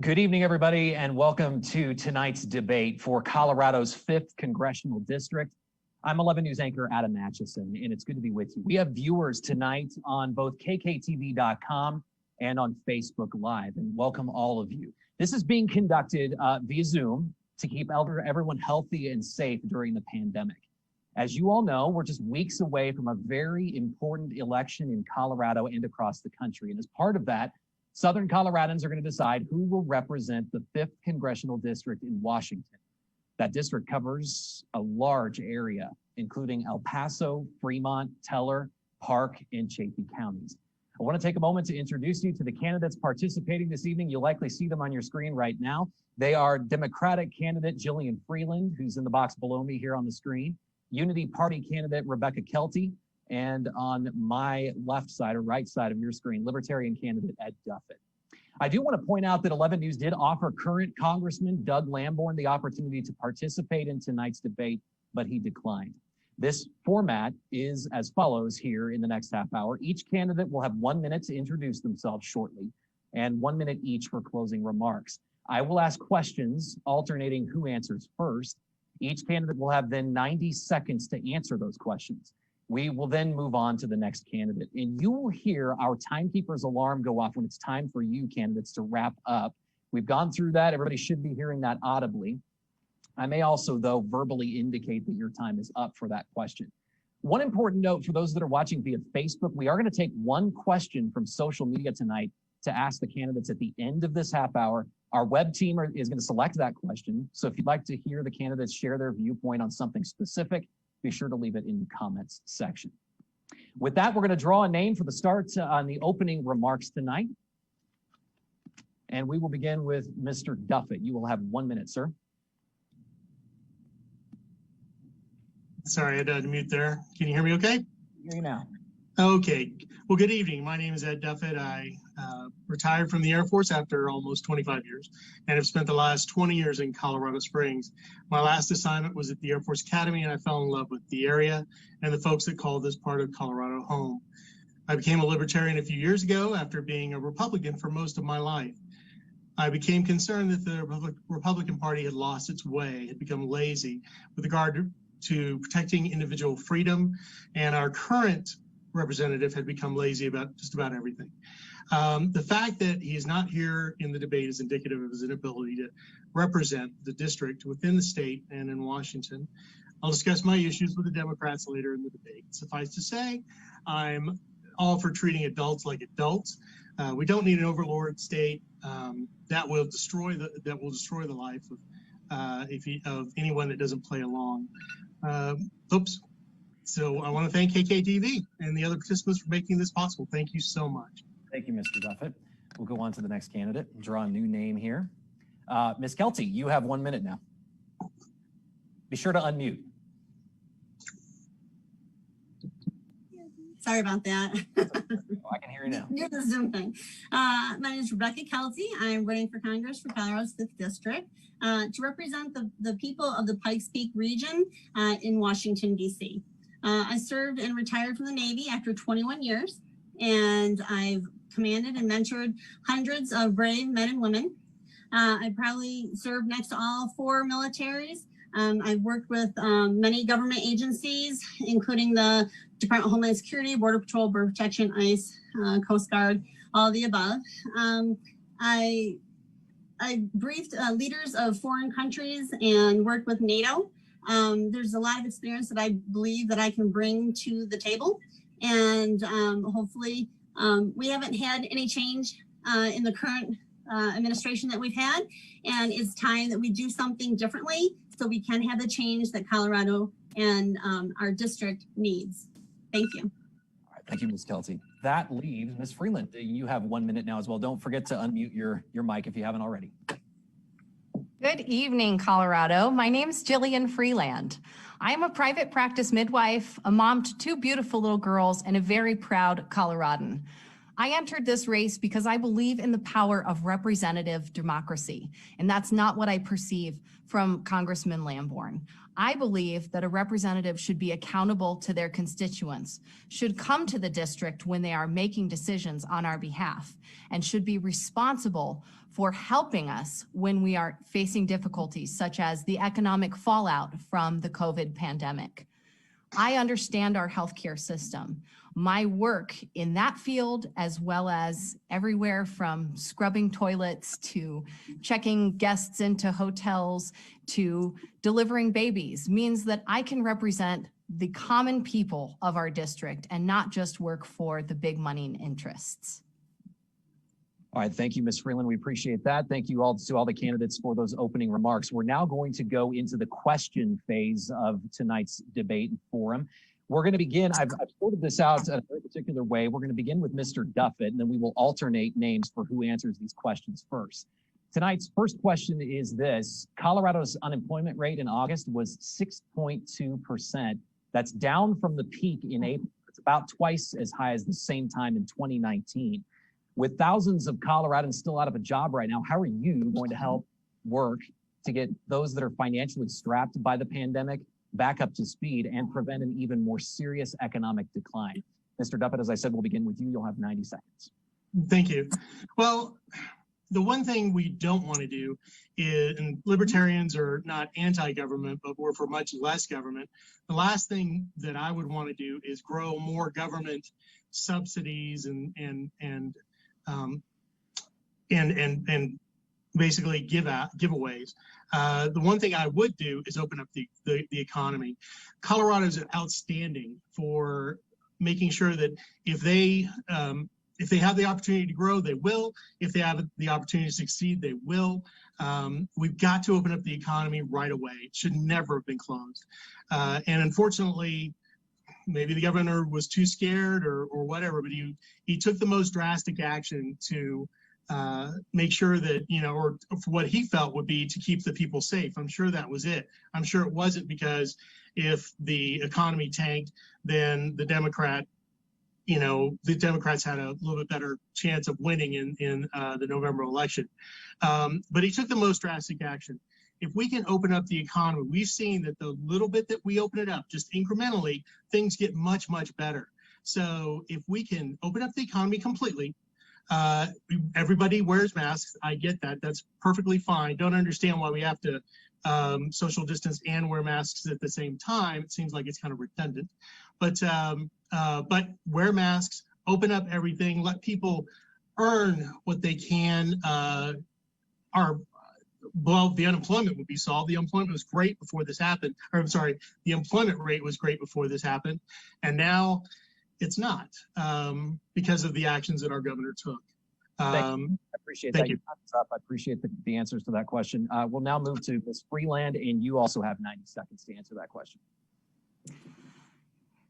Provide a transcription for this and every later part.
Good evening, everybody, and welcome to tonight's debate for Colorado's 5th Congressional District. I'm 11 News anchor Adam Atchison, and it's good to be with you. We have viewers tonight on both kktv.com and on Facebook Live, and welcome all of you. This is being conducted via Zoom to keep everyone healthy and safe during the pandemic. As you all know, we're just weeks away from a very important election in Colorado and across the country, and as part of that, Southern Coloradans are going to decide who will represent the 5th Congressional District in Washington. That district covers a large area, including El Paso, Fremont, Teller, Park, and Chaffee counties. I want to take a moment to introduce you to the candidates participating this evening. You'll likely see them on your screen right now. They are Democratic candidate Jillian Freeland, who's in the box below me here on the screen, Unity Party candidate Rebecca Kelty, and on my left side or right side of your screen, Libertarian candidate Ed Duffett. I do want to point out that 11 News did offer current Congressman Doug Lamborn the opportunity to participate in tonight's debate, but he declined. This format is as follows here in the next half hour. Each candidate will have 1 minute to introduce themselves shortly and 1 minute each for closing remarks. I will ask questions alternating who answers first. Each candidate will have then 90 seconds to answer those questions. We will then move on to the next candidate, and you will hear our timekeeper's alarm go off when it's time for you candidates to wrap up. We've gone through that. Everybody should be hearing that audibly. I may also, though, verbally indicate that your time is up for that question. One important note for those that are watching via Facebook, we are going to take one question from social media tonight to ask the candidates at the end of this half hour. Our web team is going to select that question. So if you'd like to hear the candidates share their viewpoint on something specific, be sure to leave it in the comments section. With that, we're going to draw a name for the start on the opening remarks tonight. And we will begin with Mr. Duffett. You will have 1 minute, sir. Sorry, I had to unmute there. Can you hear me okay? Hear you now. Okay. Well, good evening. My name is Ed Duffett. I retired from the Air Force after almost 25 years and have spent the last 20 years in Colorado Springs. My last assignment was at the Air Force Academy, and I fell in love with the area and the folks that call this part of Colorado home. I became a libertarian a few years ago after being a Republican for most of my life. I became concerned that the Republican Party had lost its way, had become lazy with regard to protecting individual freedom, and our current representative had become lazy about just about everything. The fact that he is not here in the debate is indicative of his inability to represent the district within the state and in Washington. I'll discuss my issues with the Democrats later in the debate. Suffice to say, I'm all for treating adults like adults. We don't need an overlord state that will destroy the life of anyone that doesn't play along. So I want to thank KKTV and the other participants for making this possible. Thank you so much. Thank you, Mr. Duffett. We'll go on to the next candidate. Draw a new name here. Ms. Kelty, you have 1 minute now. Be sure to unmute. Sorry about that. I can hear you now. You're the Zoom thing. My name is Rebecca Kelty. I'm running for Congress for Colorado's 5th District to represent the people of the Pikes Peak region in Washington, D.C. I served and retired from the Navy after 21 years, and I've commanded and mentored hundreds of brave men and women. I probably served next to all 4 militaries. I've worked with many government agencies, including the Department of Homeland Security, Border Patrol, Border Protection, ICE, Coast Guard, all of the above. I briefed leaders of foreign countries and worked with NATO. There's a lot of experience that I believe that I can bring to the table. And hopefully we haven't had any change in the current administration that we've had. And it's time that we do something differently so we can have the change that Colorado and our district needs. Thank you. All right, thank you, Ms. Kelty. That leaves Ms. Freeland. You have 1 minute now as well. Don't forget to unmute your mic if you haven't already. Good evening, Colorado. My name is Jillian Freeland. I am a private practice midwife, a mom to 2 beautiful little girls, and a very proud Coloradan. I entered this race because I believe in the power of representative democracy, and that's not what I perceive from Congressman Lamborn. I believe that a representative should be accountable to their constituents, should come to the district when they are making decisions on our behalf, and should be responsible for helping us when we are facing difficulties such as the economic fallout from the COVID pandemic. I understand our healthcare system. My work in that field, as well as everywhere from scrubbing toilets to checking guests into hotels to delivering babies, means that I can represent the common people of our district and not just work for the big money interests. All right, thank you, Ms. Freeland. We appreciate that. Thank you all to all the candidates for those opening remarks. We're now going to go into the question phase of tonight's debate and forum. We're going to begin, I've sorted this out in a very particular way. We're going to begin with Mr. Duffett, and then we will alternate names for who answers these questions first. Tonight's first question is this: Colorado's unemployment rate in August was 6.2%. That's down from the peak in April. It's about twice as high as the same time in 2019. With thousands of Coloradans still out of a job right now, how are you going to help work to get those that are financially strapped by the pandemic back up to speed and prevent an even more serious economic decline? Mr. Duffett, as I said, we'll begin with you. You'll have 90 seconds. Thank you. Well, the one thing we don't want to do is, and libertarians are not anti-government, but we're for much less government. The last thing that I would want to do is grow more government subsidies and basically giveaways. The one thing I would do is open up the economy. Colorado's outstanding for making sure that if they have the opportunity to grow, they will. If they have the opportunity to succeed, they will. We've got to open up the economy right away. It should never have been closed. And unfortunately, maybe the governor was too scared or whatever, but he took the most drastic action to make sure that, or for what he felt would be to keep the people safe. I'm sure that was it. I'm sure it wasn't because if the economy tanked, then the Democrats had a little bit better chance of winning in the November election. But he took the most drastic action. If we can open up the economy, we've seen that the little bit that we open it up, just incrementally, things get much, much better. So if we can open up the economy completely, everybody wears masks. I get that. That's perfectly fine. Don't understand why we have to social distance and wear masks at the same time. It seems like it's kind of redundant. But wear masks, open up everything, let people earn what they can. The unemployment would be solved. The unemployment was great before this happened. Or I'm sorry, the employment rate was great before this happened. And now it's not because of the actions that our governor took. I appreciate that. I appreciate the answers to that question. We'll now move to Ms. Freeland, and you also have 90 seconds to answer that question.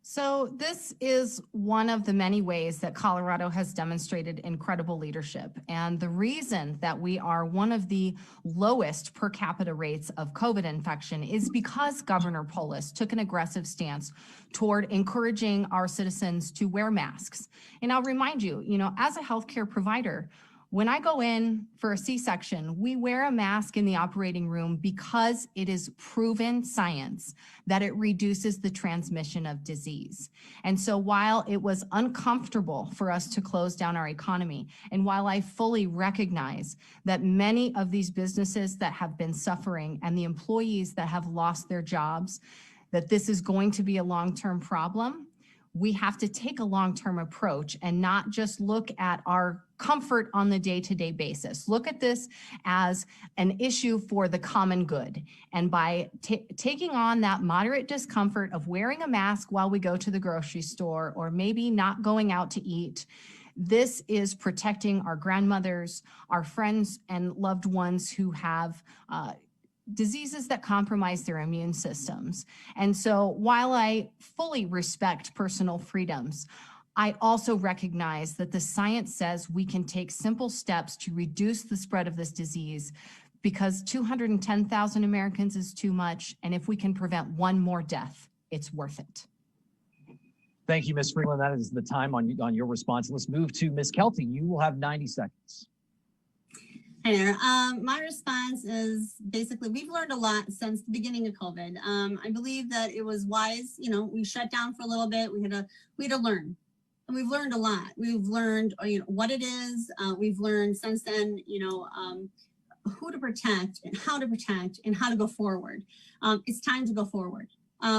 So this is one of the many ways that Colorado has demonstrated incredible leadership. And the reason that we are one of the lowest per capita rates of COVID infection is because Governor Polis took an aggressive stance toward encouraging our citizens to wear masks. And I'll remind you, as a healthcare provider, when I go in for a C-section, we wear a mask in the operating room because it is proven science that it reduces the transmission of disease. And so while it was uncomfortable for us to close down our economy, and while I fully recognize that many of these businesses that have been suffering and the employees that have lost their jobs, that this is going to be a long-term problem, we have to take a long-term approach and not just look at our comfort on the day-to-day basis. Look at this as an issue for the common good. And by taking on that moderate discomfort of wearing a mask while we go to the grocery store or maybe not going out to eat, this is protecting our grandmothers, our friends and loved ones who have diseases that compromise their immune systems. And so while I fully respect personal freedoms, I also recognize that the science says we can take simple steps to reduce the spread of this disease because 210,000 Americans is too much. And if we can prevent one more death, it's worth it. Thank you, Ms. Freeland. That is the time on your response. Let's move to Ms. Kelty. You will have 90 seconds. Hi there. My response is basically we've learned a lot since the beginning of COVID. I believe that it was wise. You know, we shut down for a little bit. We had to learn, and we've learned a lot. We've learned what it is. We've learned since then. Who to protect and how to go forward. It's time to go forward.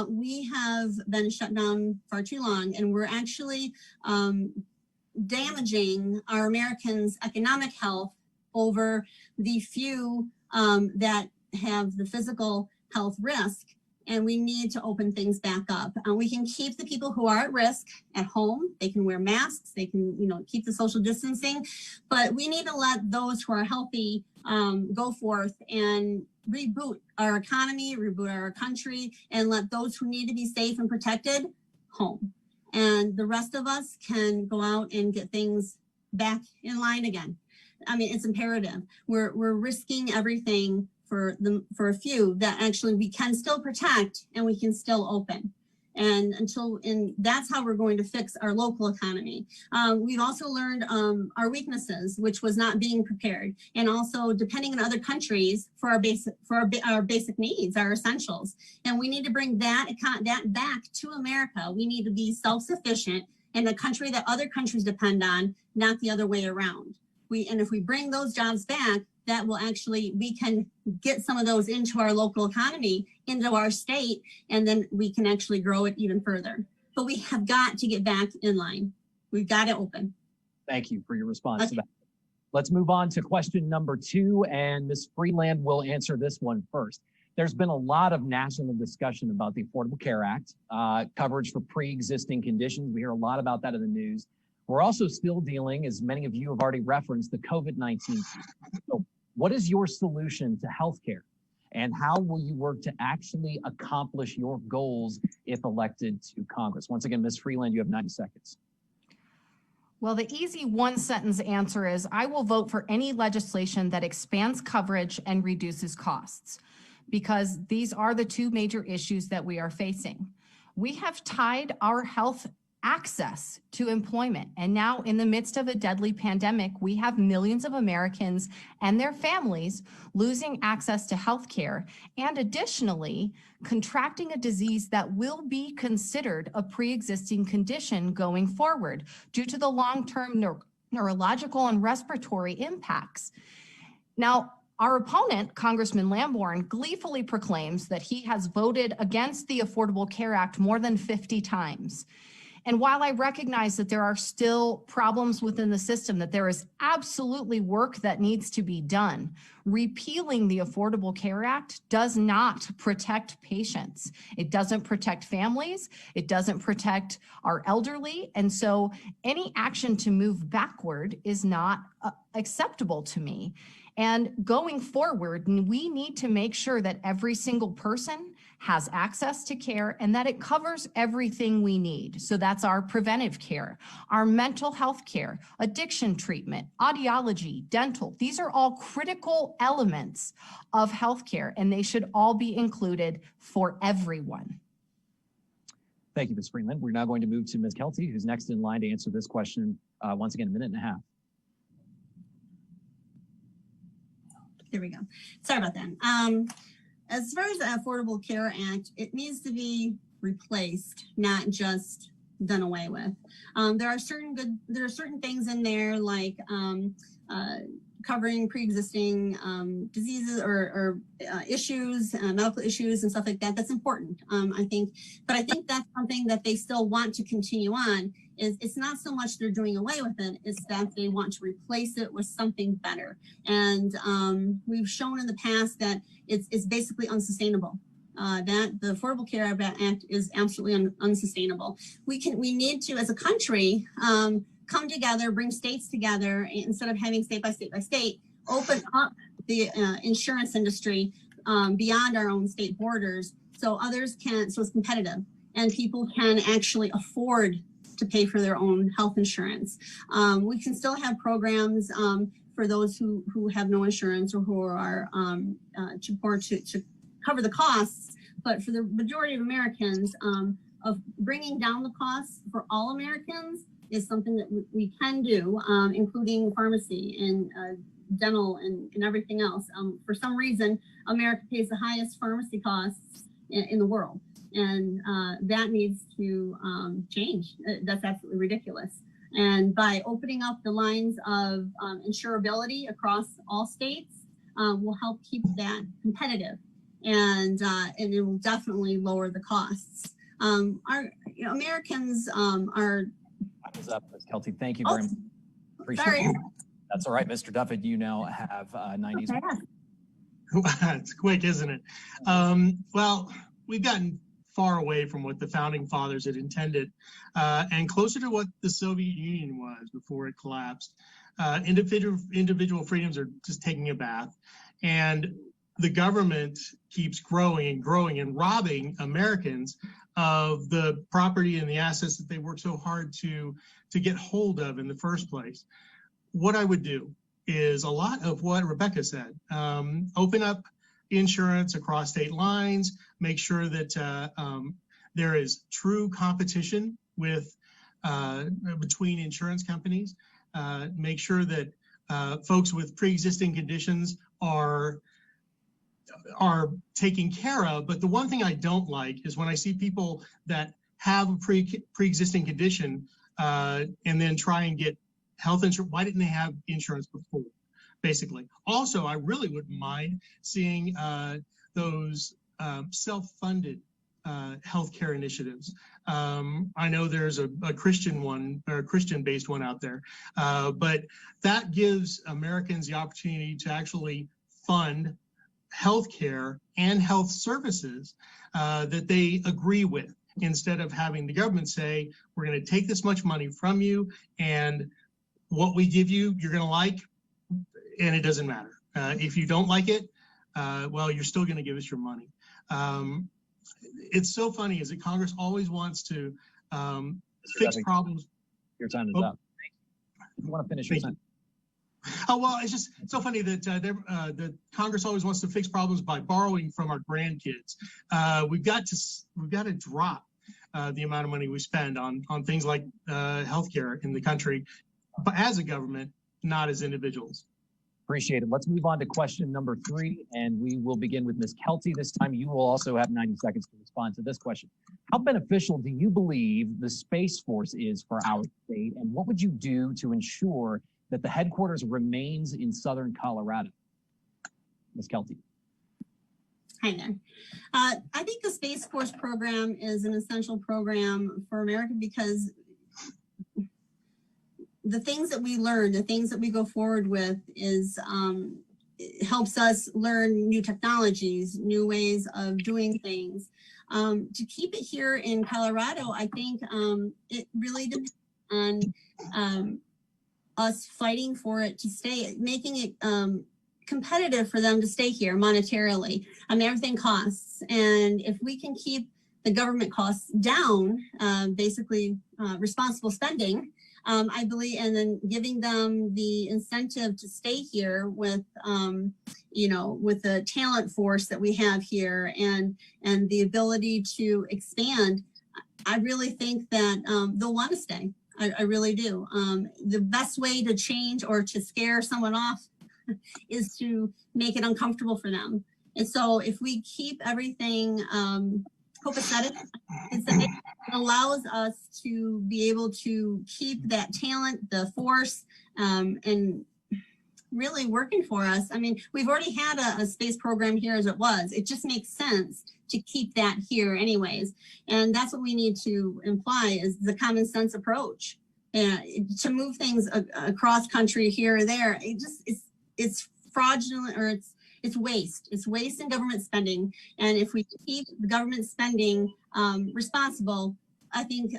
We have been shut down far too long, and we're actually damaging our Americans' economic health over the few that have the physical health risk, and we need to open things back up. We can keep the people who are at risk at home. They can wear masks. They can, keep the social distancing, but we need to let those who are healthy go forth and reboot our economy, reboot our country, and let those who need to be safe and protected home. And the rest of us can go out and get things back in line again. I mean, it's imperative. We're risking everything for a few that actually we can still protect and we can still open. And that's how we're going to fix our local economy. We've also learned our weaknesses, which was not being prepared, and also depending on other countries for our basic needs, our essentials. And we need to bring that back to America. We need to be self-sufficient in a country that other countries depend on, not the other way around. And if we bring those jobs back, that will we can get some of those into our local economy, into our state, and then we can actually grow it even further. But we have got to get back in line. We've got to open. Thank you for your response to that. Let's move on to question number 2, and Ms. Freeland will answer this one first. There's been a lot of national discussion about the Affordable Care Act, coverage for pre-existing conditions. We hear a lot about that in the news. We're also still dealing, as many of you have already referenced, the COVID-19. So what is your solution to healthcare? And how will you work to actually accomplish your goals if elected to Congress? Once again, Ms. Freeland, you have 90 seconds. Well, the easy one-sentence answer is I will vote for any legislation that expands coverage and reduces costs, because these are the two major issues that we are facing. We have tied our health access to employment. And now in the midst of a deadly pandemic, we have millions of Americans and their families losing access to health care, and additionally, contracting a disease that will be considered a pre-existing condition going forward due to the long-term neurological and respiratory impacts. Now, our opponent, Congressman Lamborn, gleefully proclaims that he has voted against the Affordable Care Act more than 50 times. And while I recognize that there are still problems within the system, that there is absolutely work that needs to be done, repealing the Affordable Care Act does not protect patients. It doesn't protect families. It doesn't protect our elderly. And so any action to move backward is not acceptable to me. And going forward, we need to make sure that every single person has access to care and that it covers everything we need. So that's our preventive care, our mental health care, addiction treatment, audiology, dental. These are all critical elements of healthcare, and they should all be included for everyone. Thank you, Ms. Freeland. We're now going to move to Ms. Kelty, who's next in line to answer this question. Once again, a minute and a half. There we go. Sorry about that. As far as the Affordable Care Act, it needs to be replaced, not just done away with. There are certain things in there like covering pre-existing diseases or issues, medical issues and stuff like that. That's important, I think. But I think that's something that they still want to continue on. It's not so much they're doing away with it, it's that they want to replace it with something better. And we've shown in the past that it's basically unsustainable. That the Affordable Care Act is absolutely unsustainable. We need to, as a country, come together, bring states together, instead of having state by state, open up the insurance industry beyond our own state borders, so others can, so it's competitive and people can actually afford to pay for their own health insurance. We can still have programs for those who have no insurance or who are too poor to cover the costs, but for the majority of Americans, bringing down the costs for all Americans is something that we can do, including pharmacy and dental and everything else. For some reason, America pays the highest pharmacy costs in the world, and that needs to change. That's absolutely ridiculous. And by opening up the lines of insurability across all states, will help keep that competitive, and it will definitely lower the costs. Americans are. Time is up, Ms. Kelty. Thank you very much. Appreciate Sorry. it. That's all right, Mr. Duffett. You now have 90 seconds. It's quick, isn't it? Well, we've gotten far away from what the founding fathers had intended, and closer to what the Soviet Union was before it collapsed. Individual freedoms are just taking a bath, and the government keeps growing and growing and robbing Americans of the property and the assets that they worked so hard to get hold of in the first place. What I would do is a lot of what Rebecca said. Open up insurance across state lines, make sure that there is true competition with between insurance companies, make sure that folks with pre-existing conditions are taken care of. But the one thing I don't like is when I see people that have a pre-existing condition and then try and get health insurance. Why didn't they have insurance before? Basically. Also, I really wouldn't mind seeing those self-funded healthcare initiatives. I know there's a Christian one, or a Christian-based one out there, but that gives Americans the opportunity to actually fund healthcare and health services that they agree with, instead of having the government say, we're going to take this much money from you, and what we give you, you're going to like, and it doesn't matter. If you don't like it, well, you're still going to give us your money. It's so funny is that Congress always wants to fix problems. Your time is up. Thank you. You want to finish your sentence? Oh, well, it's just so funny that that Congress always wants to fix problems by borrowing from our grandkids. We've got to drop the amount of money we spend on things like healthcare in the country, but as a government, not as individuals. Appreciate it. Let's move on to question number 3, and we will begin with Ms. Kelty. This time you will also have 90 seconds to respond to this question. How beneficial do you believe the Space Force is for our state, and what would you do to ensure that the headquarters remains in Southern Colorado? Ms. Kelty. Hi there. I think the Space Force program is an essential program for America because the things that we learn, the things that we go forward with is it helps us learn new technologies, new ways of doing things. To keep it here in Colorado, I think it really depends on us fighting for it to stay, making it competitive for them to stay here monetarily. I mean, everything costs. And if we can keep the government costs down, basically responsible spending, I believe, and then giving them the incentive to stay here with, you know, with the talent force that we have here and the ability to expand, I really think that they'll want to stay. I really do. The best way to change or to scare someone off is to make it uncomfortable for them. And so if we keep everything copacetic, it allows us to be able to keep that talent, the force, and really working for us. I mean, we've already had a space program here as it was. It just makes sense to keep that here anyways. And that's what we need to imply is the common sense approach. And to move things across country here or there, it's fraudulent, or it's waste. It's waste in government spending. And if we keep the government spending responsible, I think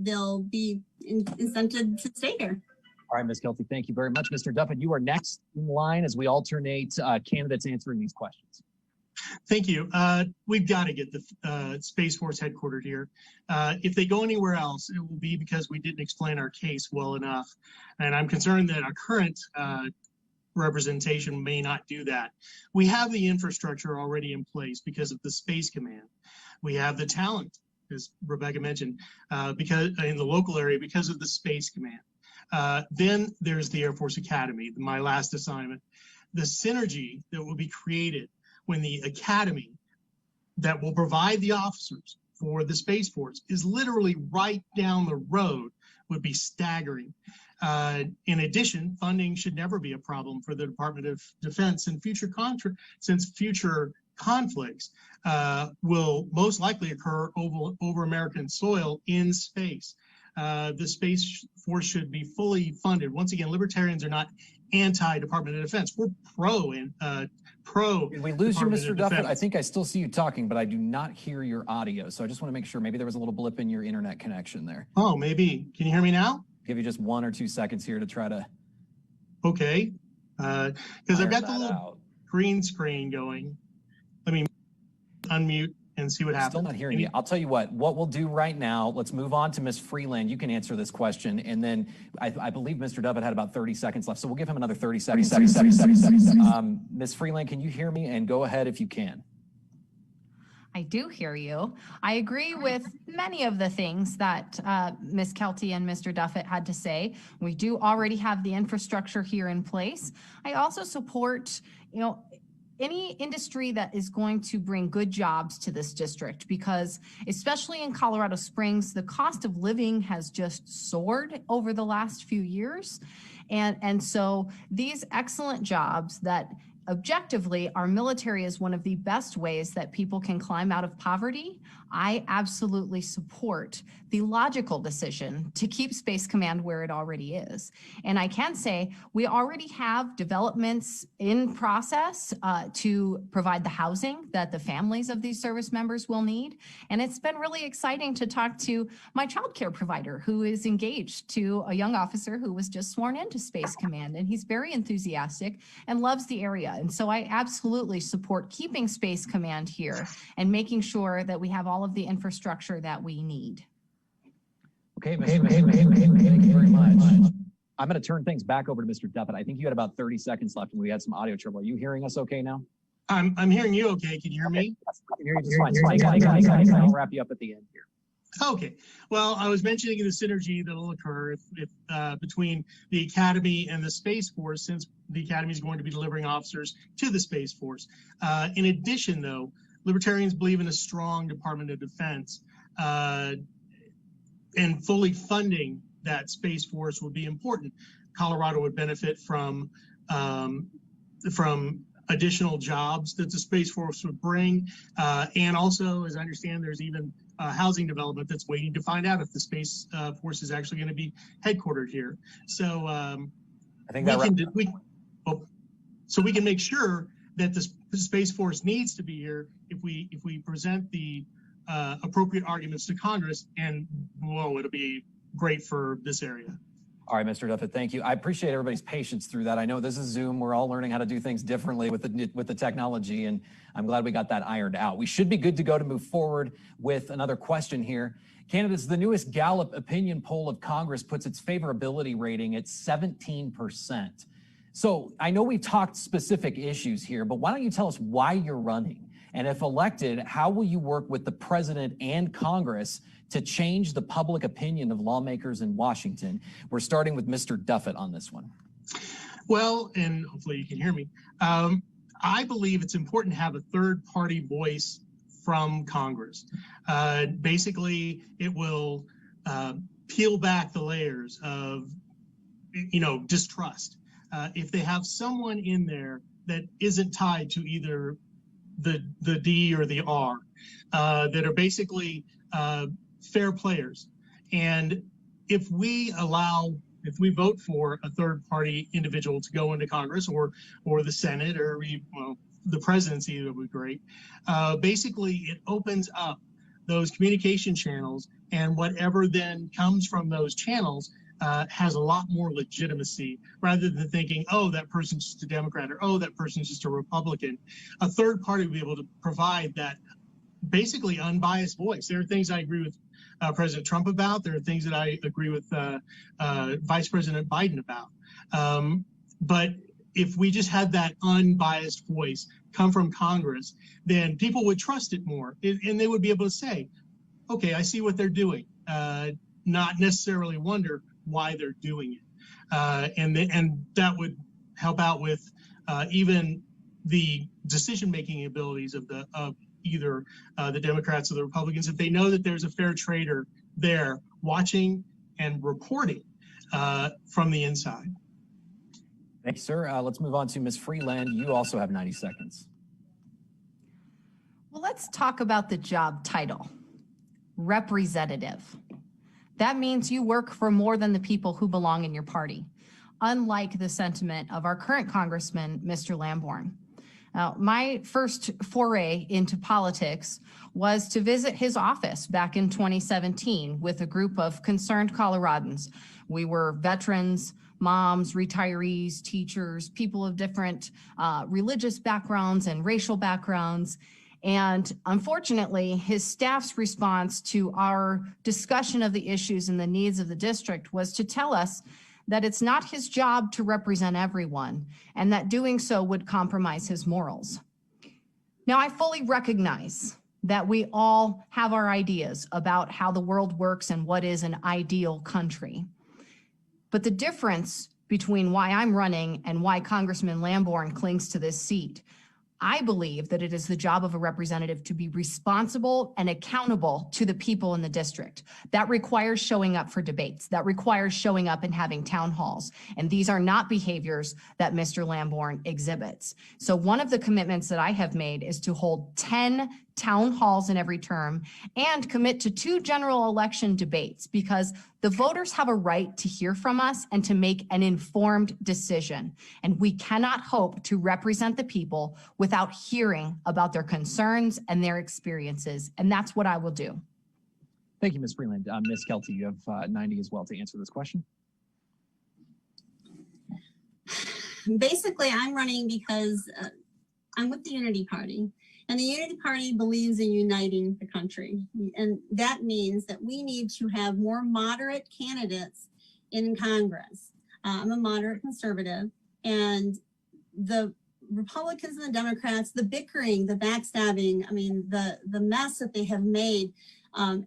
they'll be incented to stay here. All right, Ms. Kelty, thank you very much. Mr. Duffett, you are next in line as we alternate candidates answering these questions. Thank you. We've got to get the Space Force headquartered here. If they go anywhere else, it will be because we didn't explain our case well enough. And I'm concerned that our current representation may not do that. We have the infrastructure already in place because of the Space Command. We have the talent as Rebecca mentioned, because in the local area because of the Space Command. Then there's the Air Force Academy, my last assignment. The synergy that will be created when the Academy that will provide the officers for the Space Force is literally right down the road would be staggering. In addition, funding should never be a problem for the Department of Defense, and since future conflicts will most likely occur over American soil in space. The Space Force should be fully funded. Once again, libertarians are not anti-Department of Defense. We're pro. Did we lose you, Department Mr. of Duffett? Defense. I think I still see you talking, but I do not hear your audio. So I just want to make sure maybe there was a little blip in your internet connection there. Oh, maybe. Can you hear me now? Give you just 1 or 2 seconds here to try to. Okay. Because I've got the little out. green screen going. Let me unmute and see what happens. Still not hearing you. I'll tell you what we'll do right now. Let's move on to Ms. Freeland. You can answer this question. And then I believe Mr. Duffett had about 30 seconds left. So we'll give him another 30 seconds. Ms. Freeland, can you hear me? And go ahead if you can. I do hear you. I agree with many of the things that Ms. Kelty and Mr. Duffett had to say. We do already have the infrastructure here in place. I also support, any industry that is going to bring good jobs to this district, because especially in Colorado Springs, the cost of living has just soared over the last few years. And so these excellent jobs that objectively, our military is one of the best ways that people can climb out of poverty. I absolutely support the logical decision to keep Space Command where it already is. And I can say we already have developments in process to provide the housing that the families of these service members will need. And it's been really exciting to talk to my childcare provider, who is engaged to a young officer who was just sworn into Space Command. And he's very enthusiastic and loves the area. And so I absolutely support keeping Space Command here and making sure that we have all of the infrastructure that we need. Okay, Mr. Thank you very much. I'm going to turn things back over to Mr. Duffett. I think you had about 30 seconds left and we had some audio trouble. Are you hearing us okay now? I'm hearing you okay. Can you hear me? Yes, I can hear you just fine. I'll wrap you up at the end here. Okay. Well, I was mentioning the synergy that will occur if between the Academy and the Space Force, since the Academy is going to be delivering officers to the Space Force. In addition, though, libertarians believe in a strong Department of Defense, and fully funding that Space Force would be important. Colorado would benefit from additional jobs that the Space Force would bring, and also, as I understand, there's even housing development that's waiting to find out if the Space Force is actually going to be headquartered here. So I think we can make sure that the Space Force needs to be here if we present the appropriate arguments to Congress, and whoa, it'll be great for this area. All right, Mr. Duffett, thank you. I appreciate everybody's patience through that. I know this is Zoom. We're all learning how to do things differently with the technology, and I'm glad we got that ironed out. We should be good to go to move forward with another question here. Candidates, the newest Gallup opinion poll of Congress puts its favorability rating at 17%. So I know we talked specific issues here, but why don't you tell us why you're running? And if elected, how will you work with the president and Congress to change the public opinion of lawmakers in Washington? We're starting with Mr. Duffett on this one. Well, and hopefully you can hear me. I believe it's important to have a third-party voice from Congress. Basically, it will peel back the layers of, distrust. If they have someone in there that isn't tied to either the D or the R, that are basically fair players. And if we vote for a third party individual to go into Congress or the Senate or the presidency, that would be great. Basically, it opens up those communication channels, and whatever then comes from those channels has a lot more legitimacy, rather than thinking, oh, that person's just a Democrat, or oh, that person's just a Republican. A third party will be able to provide that basically unbiased voice. There are things I agree with President Trump about. There are things that I agree with Vice President Biden about. But if we just had that unbiased voice come from Congress, then people would trust it more, and they would be able to say, okay, I see what they're doing, not necessarily wonder why they're doing it. And that would help out with even the decision-making abilities of either the Democrats or the Republicans, if they know that there's a fair trader there watching and reporting from the inside. Thanks, sir. Let's move on to Ms. Freeland. You also have 90 seconds. Well, let's talk about the job title, representative. That means you work for more than the people who belong in your party, unlike the sentiment of our current Congressman, Mr. Lamborn. Now, my first foray into politics was to visit his office back in 2017 with a group of concerned Coloradans. We were veterans, moms, retirees, teachers, people of different religious backgrounds and racial backgrounds. And unfortunately, his staff's response to our discussion of the issues and the needs of the district was to tell us that it's not his job to represent everyone, and that doing so would compromise his morals. Now, I fully recognize that we all have our ideas about how the world works and what is an ideal country. But the difference between why I'm running and why Congressman Lamborn clings to this seat, I believe that it is the job of a representative to be responsible and accountable to the people in the district. That requires showing up for debates. That requires showing up and having town halls. And these are not behaviors that Mr. Lamborn exhibits. So one of the commitments that I have made is to hold 10 town halls in every term and commit to 2 general election debates, because the voters have a right to hear from us and to make an informed decision. And we cannot hope to represent the people without hearing about their concerns and their experiences. And that's what I will do. Thank you, Ms. Freeland. Ms. Kelty, you have 90 as well to answer this question. Basically, I'm running because I'm with the Unity Party. And the Unity Party believes in uniting the country. And that means that we need to have more moderate candidates in Congress. I'm a moderate conservative, and the Republicans and the Democrats, the bickering, the backstabbing, I mean, the mess that they have made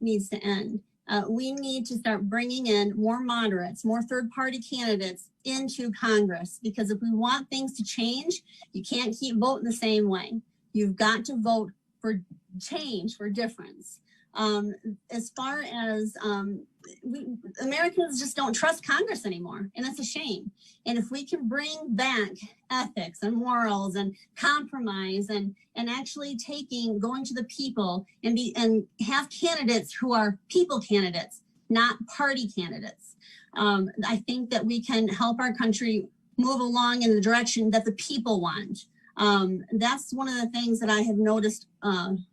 needs to end. We need to start bringing in more moderates, more third-party candidates into Congress, because if we want things to change, you can't keep voting the same way. You've got to vote for change, for difference. As far as Americans just don't trust Congress anymore, and that's a shame. And if we can bring back ethics and morals and compromise and actually going to the people and have candidates who are people candidates, not party candidates, I think that we can help our country move along in the direction that the people want. That's one of the things that I have noticed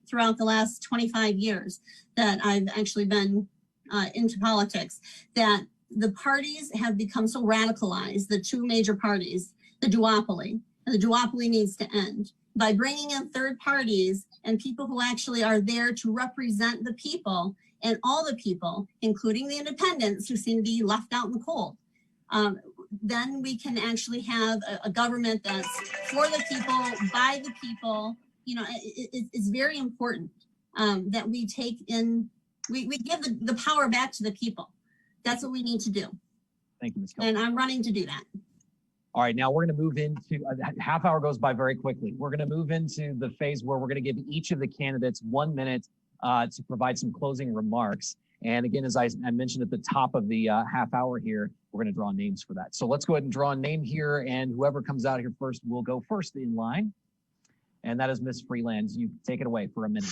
throughout the last 25 years that I've actually been into politics, that the parties have become so radicalized, the 2 major parties, the duopoly, and the duopoly needs to end. By bringing in third parties and people who actually are there to represent the people and all the people, including the independents who seem to be left out in the cold. Then we can actually have a government that's for the people, by the people. You know, it's very important that we give the power back to the people. That's what we need to do. Thank you, Ms. Kelty. And I'm running to do that. All right, now we're going to move into a half hour goes by very quickly. We're going to move into the phase where we're going to give each of the candidates 1 minute to provide some closing remarks. And again, as I mentioned at the top of the half hour here, we're going to draw names for that. So let's go ahead and draw a name here, and whoever comes out here first will go first in line. And that is Ms. Freeland. You take it away for a minute.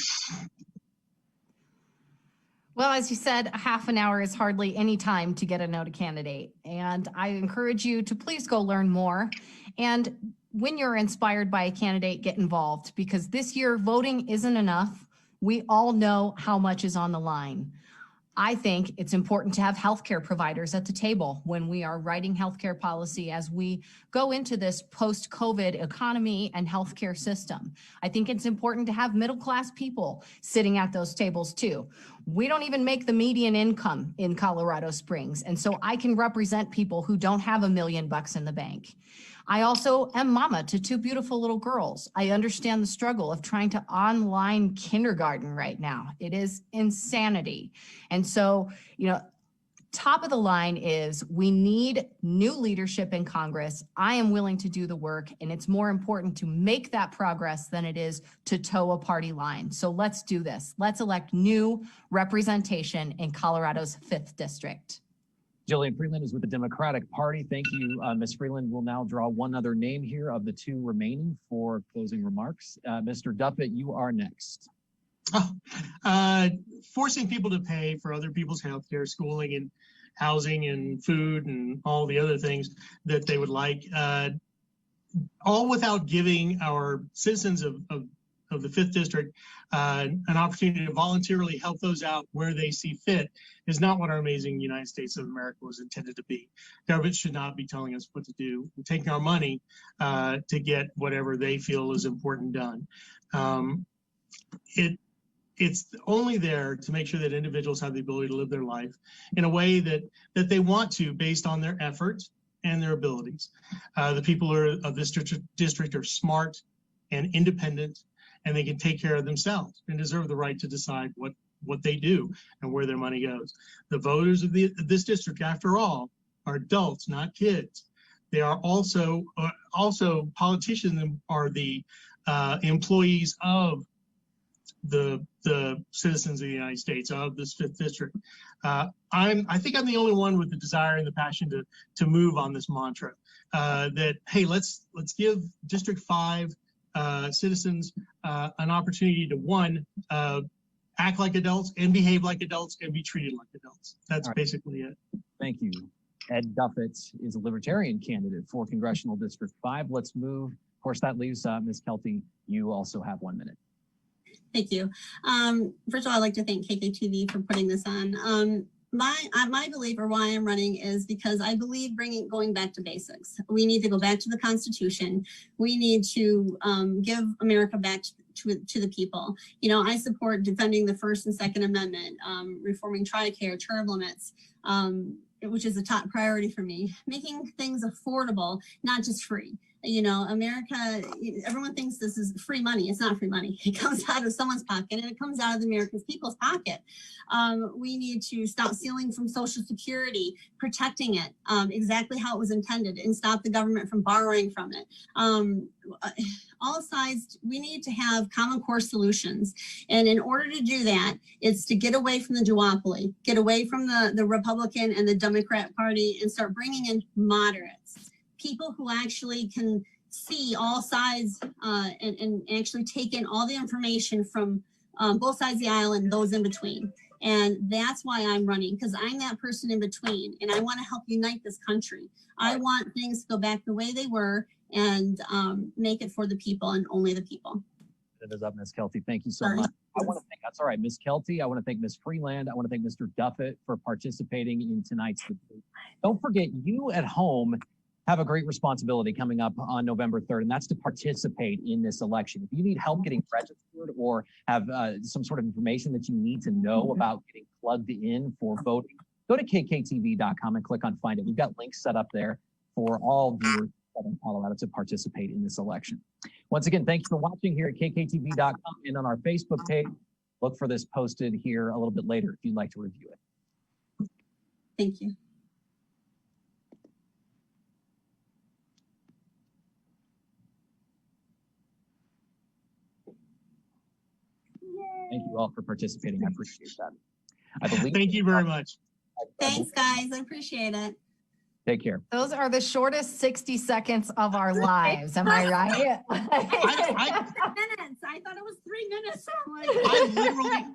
Well, as you said, a half an hour is hardly any time to get to know a candidate. And I encourage you to please go learn more. And when you're inspired by a candidate, get involved, because this year voting isn't enough. We all know how much is on the line. I think it's important to have healthcare providers at the table when we are writing healthcare policy as we go into this post-COVID economy and healthcare system. I think it's important to have middle-class people sitting at those tables too. We don't even make the median income in Colorado Springs, and so I can represent people who don't have $1 million in the bank. I also am mama to two beautiful little girls. I understand the struggle of trying to online kindergarten right now. It is insanity. And so, top of the line is we need new leadership in Congress. I am willing to do the work, and it's more important to make that progress than it is to toe a party line. So let's do this. Let's elect new representation in Colorado's 5th district. Jillian Freeland is with the Democratic Party. Thank you, Ms. Freeland. We'll now draw one other name here of the two remaining for closing remarks. Mr. Duffett, you are next. Forcing people to pay for other people's health care, schooling, and housing, and food, and all the other things that they would like, all without giving our citizens of the 5th district an opportunity to voluntarily help those out where they see fit, is not what our amazing United States of America was intended to be. Government should not be telling us what to do, taking our money to get whatever they feel is important done. It's only there to make sure that individuals have the ability to live their life in a way that they want to, based on their effort and their abilities. The people of this district are smart and independent, and they can take care of themselves and deserve the right to decide what they do and where their money goes. The voters of this district, after all, are adults, not kids. They are also politicians, and are the employees of the citizens of the United States, of this 5th district. I think I'm the only one with the desire and the passion to move on this mantra that, hey, let's give District 5 citizens an opportunity to, one, act like adults and behave like adults and be treated like adults. That's basically it. Thank you. Ed Duffett is a Libertarian candidate for Congressional District 5. Let's move. Of course, that leaves Ms. Kelty. You also have 1 minute. Thank you. First of all, I'd like to thank KKTV for putting this on. My belief, or why I'm running, is because I believe going back to basics. We need to go back to the Constitution. We need to give America back to the people. I support defending the First and Second Amendment, reforming TRICARE, term limits, which is a top priority for me. Making things affordable, not just free. America, everyone thinks this is free money. It's not free money. It comes out of someone's pocket, and it comes out of the American people's pocket. We need to stop stealing from Social Security, protecting it exactly how it was intended, and stop the government from borrowing from it. All sides, we need to have common core solutions. And in order to do that, it's to get away from the duopoly, get away from the Republican and the Democrat Party, and start bringing in moderates. People who actually can see all sides and actually take in all the information from both sides of the aisle and those in between. And that's why I'm running, because I'm that person in between, and I want to help unite this country. I want things to go back the way they were and make it for the people and only the people. It is up, Ms. Kelty. Thank you so much. I want to thank, that's all right, Ms. Kelty. I want to thank Ms. Freeland. I want to thank Mr. Duffett for participating in tonight's debate. Don't forget, you at home have a great responsibility coming up on November 3rd, and that's to participate in this election. If you need help getting registered or have some sort of information that you need to know about getting plugged in for voting, go to kktv.com and click on Find It. We've got links set up there for all viewers in Colorado to participate in this election. Once again, thank you for watching here at kktv.com and on our Facebook page. Look for this posted here a little bit later if you'd like to review it. Thank you. Thank you all for participating. I appreciate that. I believe. Thank you very much. Thanks, guys. I appreciate it. Take care. Those are the shortest 60 seconds of our lives. Am I right? I thought it was 3 minutes. I'm like, I literally